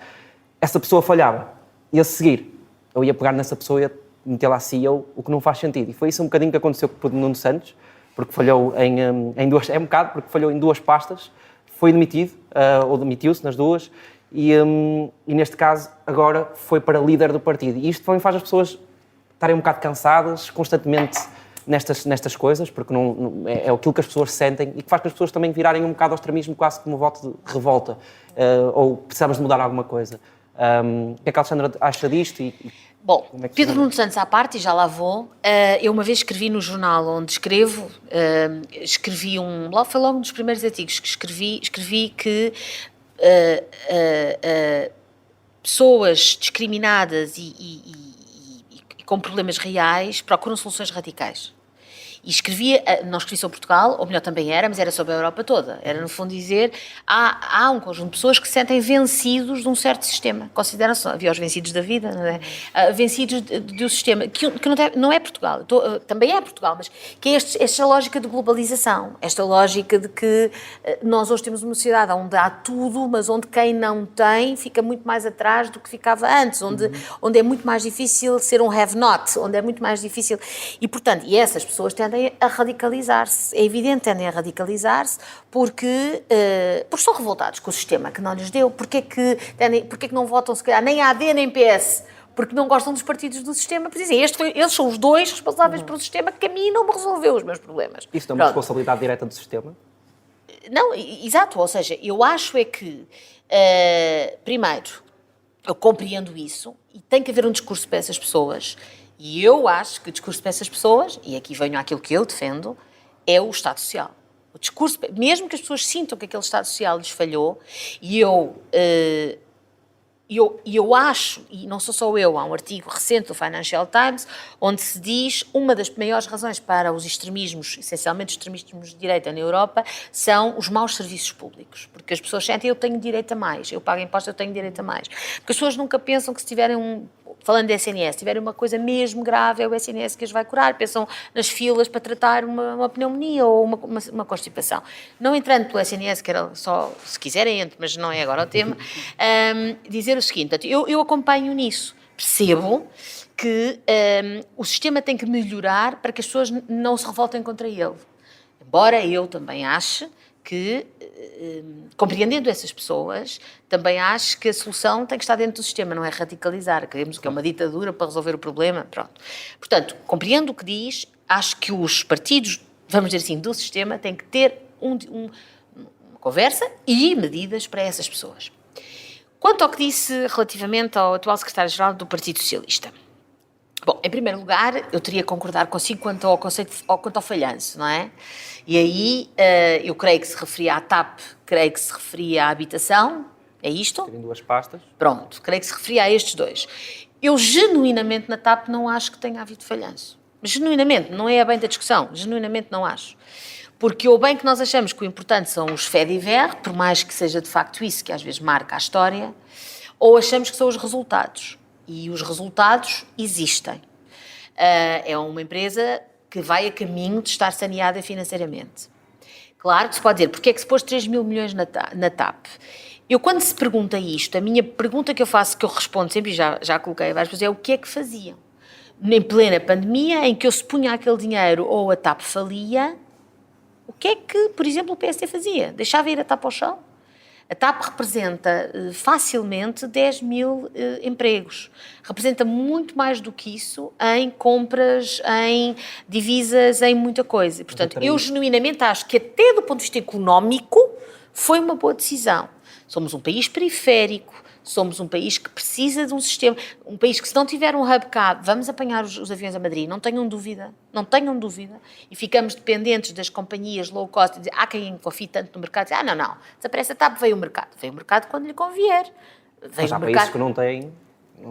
Speaker 3: Essa pessoa falhava. E a seguir, eu ia pegar nessa pessoa e ia meter lá CEO, o que não faz sentido. E foi isso um bocadinho que aconteceu com o Nuno Santos. porque falhou em duas... É um bocado, porque falhou em duas pastas, foi demitido, ou demitiu-se nas duas, e neste caso, agora foi para líder do partido. E isto também faz as pessoas estarem um bocado cansadas, constantemente nestas coisas, porque é aquilo que as pessoas sentem e que faz que as pessoas também virarem um bocado ao extremismo, quase como um voto de revolta, ou precisamos de mudar alguma coisa. O que é que a Alexandra acha disto?
Speaker 2: Bom,
Speaker 3: Como é que
Speaker 2: Pedro
Speaker 3: se-
Speaker 2: Nuno Santos à parte, e já lá vou, eu uma vez escrevi no jornal onde escrevo, escrevi foi logo um dos primeiros artigos que escrevi que pessoas discriminadas e com problemas reais procuram soluções radicais. E escrevia, não escrevi sobre Portugal, ou melhor também era, mas era sobre a Europa toda. Era no fundo dizer, há um conjunto de pessoas que se sentem vencidos de um certo sistema. Consideram-se, havia os vencidos da vida, não é? Vencidos do sistema, que não é Portugal, também é Portugal, mas que é esta lógica de globalização, esta lógica de que nós hoje temos uma sociedade onde há tudo, mas onde quem não tem fica muito mais atrás do que ficava antes, onde é muito mais difícil ser um have-not, onde é muito mais difícil. E, portanto, essas pessoas tendem a radicalizar-se. É evidente, tendem a radicalizar-se porque estão revoltados com o sistema que não lhes deu. Porquê que não votam, se calhar, nem AD nem PS? Porque não gostam dos partidos do sistema. Porque dizem, eles são os dois responsáveis pelo sistema que a mim não me resolveu os meus problemas.
Speaker 3: Isso não é uma
Speaker 2: Pronto.
Speaker 3: responsabilidade direta do sistema?
Speaker 2: Não, exato, ou seja, eu acho é que, primeiro, eu compreendo isso e tem que haver um discurso para essas pessoas e eu acho que o discurso para essas pessoas, e aqui venho àquilo que eu defendo, é o Estado Social. O discurso, mesmo que as pessoas sintam que aquele Estado Social lhes falhou, e eu acho, e não sou só eu, há um artigo recente do Financial Times, onde se diz uma das maiores razões para os extremismos, essencialmente os extremismos de direita na Europa, são os maus serviços públicos. Porque as pessoas sentem, eu tenho direito a mais, eu pago impostos, eu tenho direito a mais. Porque as pessoas nunca pensam que se tiverem falando de SNS, se tiverem uma coisa mesmo grave, é o SNS que as vai curar, pensam nas filas para tratar uma pneumonia ou uma constipação. Não entrando pelo SNS, que era só, se quiserem, entre, mas não é agora o tema, dizer o seguinte, eu acompanho nisso, percebo que o sistema tem que melhorar para que as pessoas não se revoltem contra ele. Embora eu também ache que, compreendendo essas pessoas, também acho que a solução tem que estar dentro do sistema, não é radicalizar, queremos que é uma ditadura para resolver o problema, pronto. Portanto, compreendo o que diz, acho que os partidos, vamos dizer assim, do sistema têm que ter uma conversa e medidas para essas pessoas. Quanto ao que disse relativamente ao atual secretário-geral do Partido Socialista, bom, em primeiro lugar, eu teria que concordar consigo quanto ao falhanço, não é? E aí, eu creio que se referia à TAP, creio que se referia à habitação, é isto?
Speaker 3: Terem duas pastas.
Speaker 2: Pronto, creio que se referia a estes dois. Eu, genuinamente, na TAP não acho que tenha havido falhanço. Genuinamente, não é bem da discussão, genuinamente não acho. Porque ou bem que nós achamos que o importante são os faits divers, por mais que seja de facto isso que às vezes marca a história, ou achamos que são os resultados. E os resultados existem. É uma empresa que vai a caminho de estar saneada financeiramente. Claro que se pode dizer, porque é que se pôs 3 mil milhões na TAP? Eu, quando se pergunta isto, a minha pergunta que eu faço, que eu respondo sempre, e já coloquei várias vezes, é o que é que faziam? Em plena pandemia, em que eu se punha aquele dinheiro ou a TAP falia, o que é que, por exemplo, o PSD fazia? Deixava ir a TAP ao chão? A TAP representa facilmente 10 mil empregos. Representa muito mais do que isso em compras, em divisas, em muita coisa. Portanto, eu genuinamente acho que até do ponto de vista económico foi uma boa decisão. Somos um país periférico, somos um país que precisa de um sistema, um país que se não tiver um hub cá, vamos apanhar os aviões a Madrid, não tenham dúvida, e ficamos dependentes das companhias low cost, há quem confie tanto no mercado, não, desaparece a TAP, veio o mercado quando lhe convier.
Speaker 3: Mas há países que não têm...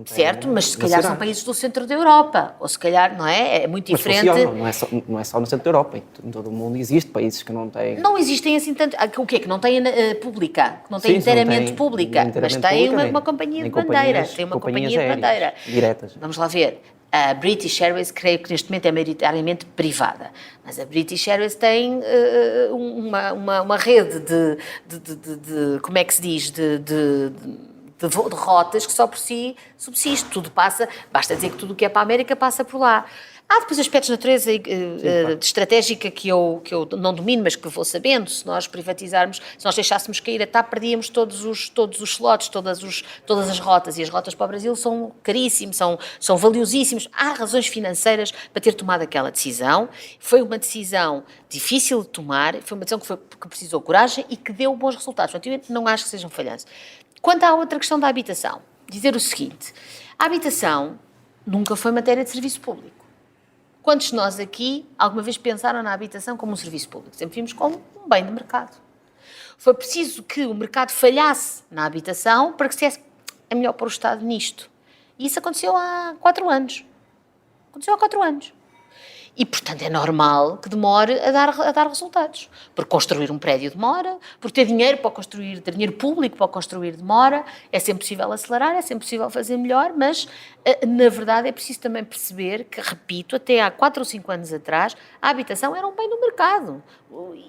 Speaker 2: Certo, mas se calhar são países do centro da Europa, ou se calhar, não é? É muito diferente.
Speaker 3: Mas funciona, não é só no centro da Europa, em todo o mundo existe países que não têm...
Speaker 2: Não existem assim tanto... O quê? Que não têm pública, que não têm inteiramente pública, mas tem uma companhia de bandeira. Tem uma companhia de bandeira.
Speaker 3: Diretas.
Speaker 2: Vamos lá ver. A British Airways, creio que neste momento é maioritariamente privada, mas a British Airways tem uma rede de como é que se diz, de rotas que só por si subsiste. Tudo passa, basta dizer que tudo o que é para a América passa por lá. Há depois aspectos de natureza de estratégica que eu não domino, mas que vou sabendo. Se nós privatizarmos, se nós deixássemos cair a TAP, perdíamos todos os slots, todas as rotas. E as rotas para o Brasil são caríssimos, são valiosíssimos. Há razões financeiras para ter tomado aquela decisão. Foi uma decisão difícil de tomar, foi uma decisão que precisou coragem e que deu bons resultados. Portanto, eu não acho que sejam falhanços. Quanto à outra questão da habitação, dizer o seguinte: a habitação nunca foi matéria de serviço público. Quantos de nós aqui alguma vez pensaram na habitação como um serviço público? Sempre vimos como um bem de mercado. Foi preciso que o mercado falhasse na habitação para que se dissesse: é melhor pôr o Estado nisto. E isso aconteceu há 4 anos. Aconteceu há 4 anos. E, portanto, é normal que demore a dar resultados. Porque construir um prédio demora, porque ter dinheiro público para construir demora, é sempre possível acelerar, é sempre possível fazer melhor, mas, na verdade, é preciso também perceber que, repito, até há 4 ou 5 anos atrás, a habitação era um bem do mercado.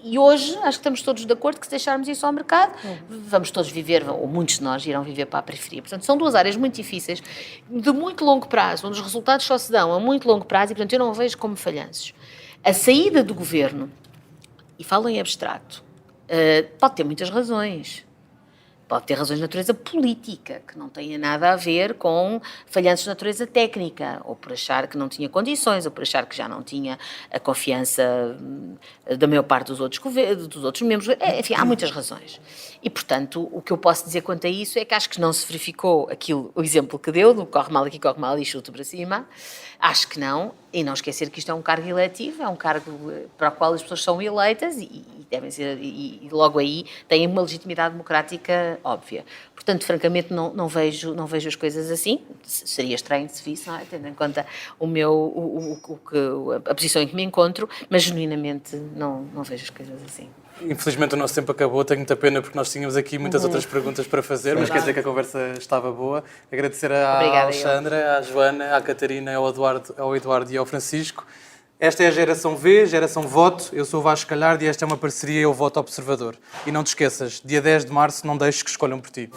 Speaker 2: E hoje, acho que estamos todos de acordo que se deixarmos isso ao mercado, vamos todos viver, ou muitos de nós irão viver para a periferia. Portanto, são 2 áreas muito difíceis, de muito longo prazo, onde os resultados só se dão a muito longo prazo, e, portanto, eu não vejo como falhanços. A saída do governo, e falo em abstrato, pode ter muitas razões. Pode ter razões de natureza política, que não têm nada a ver com falhanços de natureza técnica, ou por achar que não tinha condições, ou por achar que já não tinha a confiança da maior parte dos outros membros. Enfim, há muitas razões. E, portanto, o que eu posso dizer quanto a isso é que acho que não se verificou o exemplo que deu, do corre mal aqui, corre mal e chuto para cima. Acho que não. E não esquecer que isto é um cargo eletivo, é um cargo para o qual as pessoas são eleitas e devem ser, e logo aí têm uma legitimidade democrática óbvia. Portanto, francamente, não vejo as coisas assim. Seria estranho se visse, não é? Tendo em conta a posição em que me encontro, mas genuinamente não vejo as coisas assim.
Speaker 1: Infelizmente o nosso tempo acabou, tenho muita pena porque nós tínhamos aqui muitas outras perguntas para fazer, mas quer dizer que a conversa estava boa. Agradecer à Alexandra, à Joana, à Catarina, ao Eduardo e ao Francisco. Esta é a Geração V, Geração Voto. Eu sou o Vasco Calhardo e esta é uma parceria Eu Voto Observador. E não te esqueças, dia 10 de março não deixes que escolham por ti.